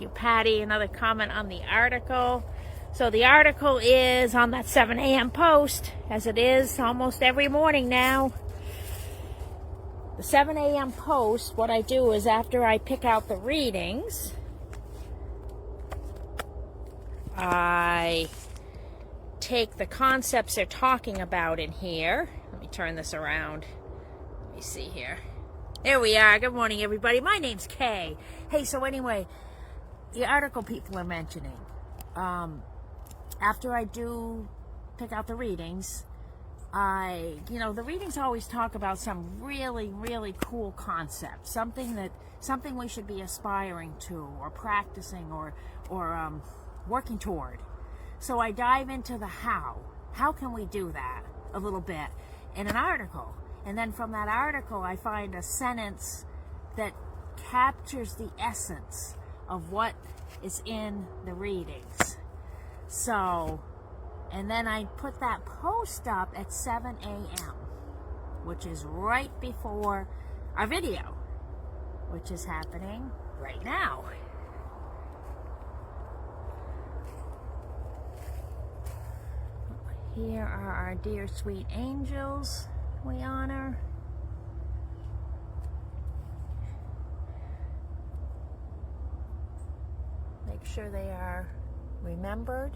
you, Patty. Another comment on the article. So the article is on that 7 a.m. post, as it is almost every morning now. The 7 a.m. post, what I do is after I pick out the readings, I take the concepts they're talking about in here. Let me turn this around. Let me see here. There we are. Good morning, everybody. My name's Kay. Hey, so anyway, the article people are mentioning, after I do pick out the readings, the readings always talk about some really, really cool concept, something we should be aspiring to or practicing or working toward. So I dive into the how. How can we do that a little bit in an article? And then from that article, I find a sentence that captures the essence of what is in the readings. So, and then I put that post up at 7 a.m., which is right before our video, which is happening right now. Here are our dear sweet angels we honor. Make sure they are remembered.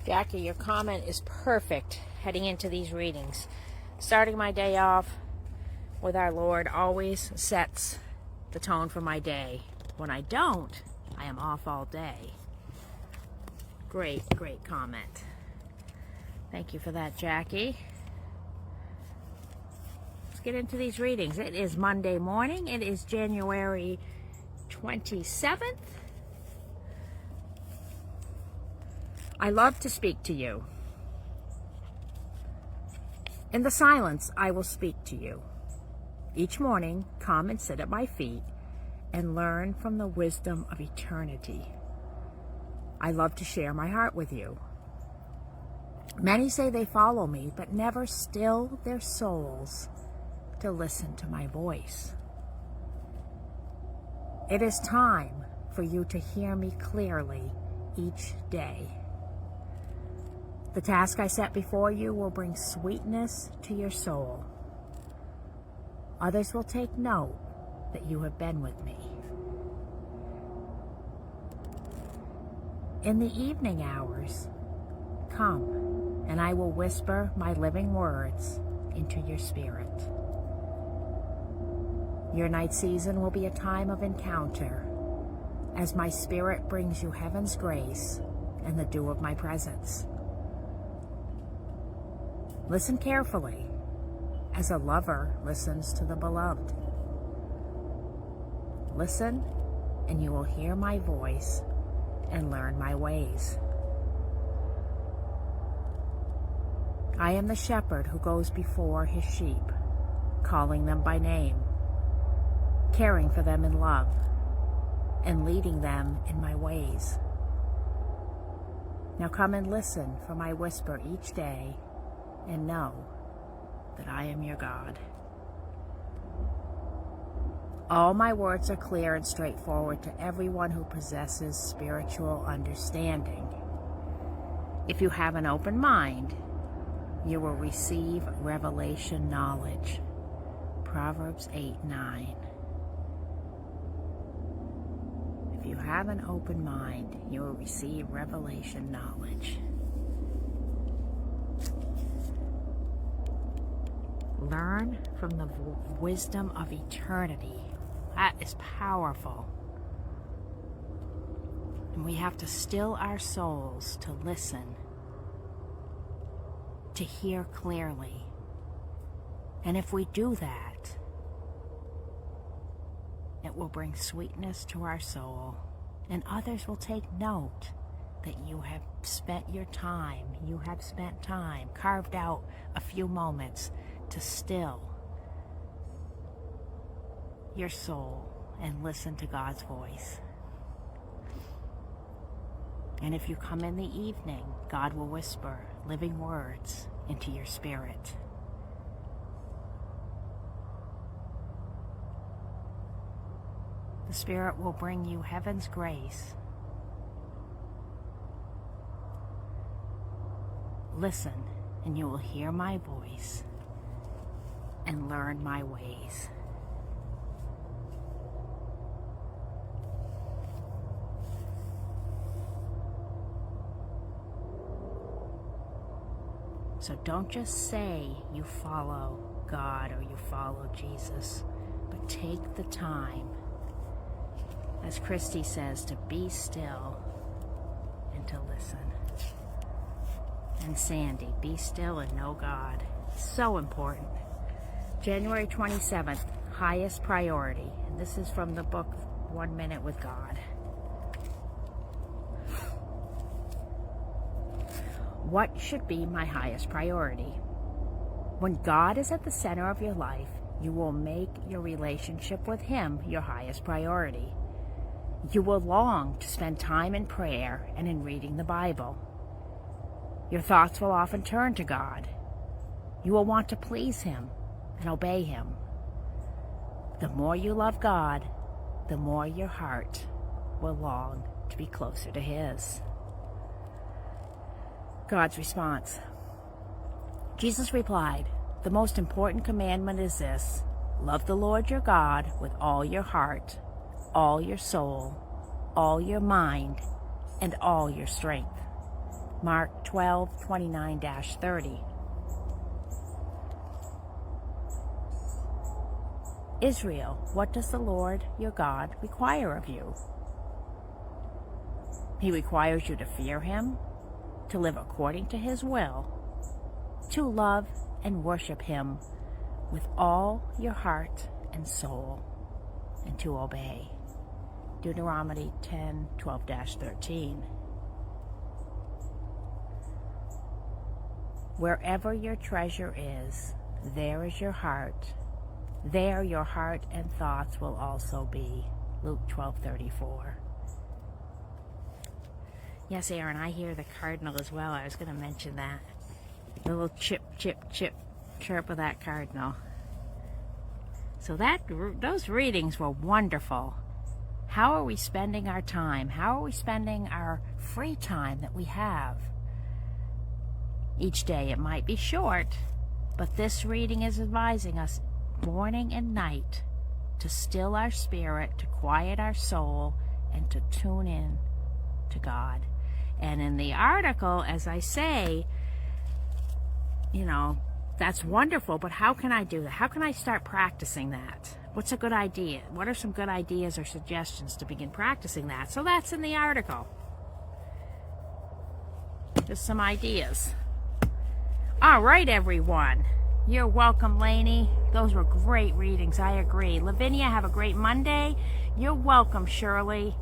Jackie, your comment is perfect heading into these readings. Starting my day off with our Lord always sets the tone for my day. When I don't, I am off all day. Great, great comment. Thank you for that, Jackie. Let's get into these readings. It is Monday morning. It is January 27th. I love to speak to you. In the silence, I will speak to you. Each morning, come and sit at my feet and learn from the wisdom of eternity. I love to share my heart with you. Many say they follow me, but never still their souls to listen to my voice. It is time for you to hear me clearly each day. The task I set before you will bring sweetness to your soul. Others will take note that you have been with me. In the evening hours, come, and I will whisper my living words into your spirit. Your night season will be a time of encounter, as my spirit brings you heaven's grace and the dew of my presence. Listen carefully, as a lover listens to the beloved. Listen, and you will hear my voice and learn my ways. I am the shepherd who goes before his sheep, calling them by name, caring for them in love, and leading them in my ways. Now come and listen for my whisper each day, and know that I am your God. All my words are clear and straightforward to everyone who possesses spiritual understanding. If you have an open mind, you will receive revelation knowledge. Proverbs 8:9. If you have an open mind, you will receive revelation knowledge. Learn from the wisdom of eternity. That is powerful. And we have to still our souls to listen, to to hear clearly. And if we do that, it will bring sweetness to our soul, and others will take note that you have spent time, carved out a few moments to still your soul and listen to God's voice. And if you come in the evening, God will whisper living words into your spirit. The Spirit will bring you heaven's grace. Listen, and you will hear my voice and learn my ways. So don't just say you follow God or you follow Jesus, but take the time, as Christy says, to be still and to listen. And Sandy, be still and know God. So important. January 27th, highest priority. And this is from the book 1 Minute with God. What should be my highest priority? When God is at the center of your life, you will make your relationship with Him your highest priority. You will long to spend time in prayer and in reading the Bible. Your thoughts will often turn to God. You will want to please Him and obey Him. The more you love God, the more your heart will long to be closer to His. God's response. Jesus replied, "The most important commandment is this: love the Lord your God with all your heart, all your soul, all your mind, and all your strength." Mark 12:29-30. Israel, what does the Lord your God require of you? He requires you to fear Him, to live according to His will, to love and worship Him with all your heart and soul, and to obey. Deuteronomy 10:12-13. Wherever your treasure is, there is your heart. There your heart and thoughts will also be. Luke 12:34. Yes, Aaron, I hear the cardinal as well. I was going to mention that. The little chip, chip, chip, chirp of that cardinal. So those readings were wonderful. How are we spending our time? How are we spending our free time that we have? Each day it might be short, but this reading is advising us morning and night to still our spirit, to quiet our soul, and to tune in to God. And in the article, as I say, that's wonderful, but how can I do that? How can I start practicing that? What's a good idea? What are some good ideas or suggestions to begin practicing that? So that's in the article. Just some ideas. All right, everyone. You're welcome, Lainey. Those were great readings. I agree. Lavinia, have a great Monday. You're welcome, Shirley.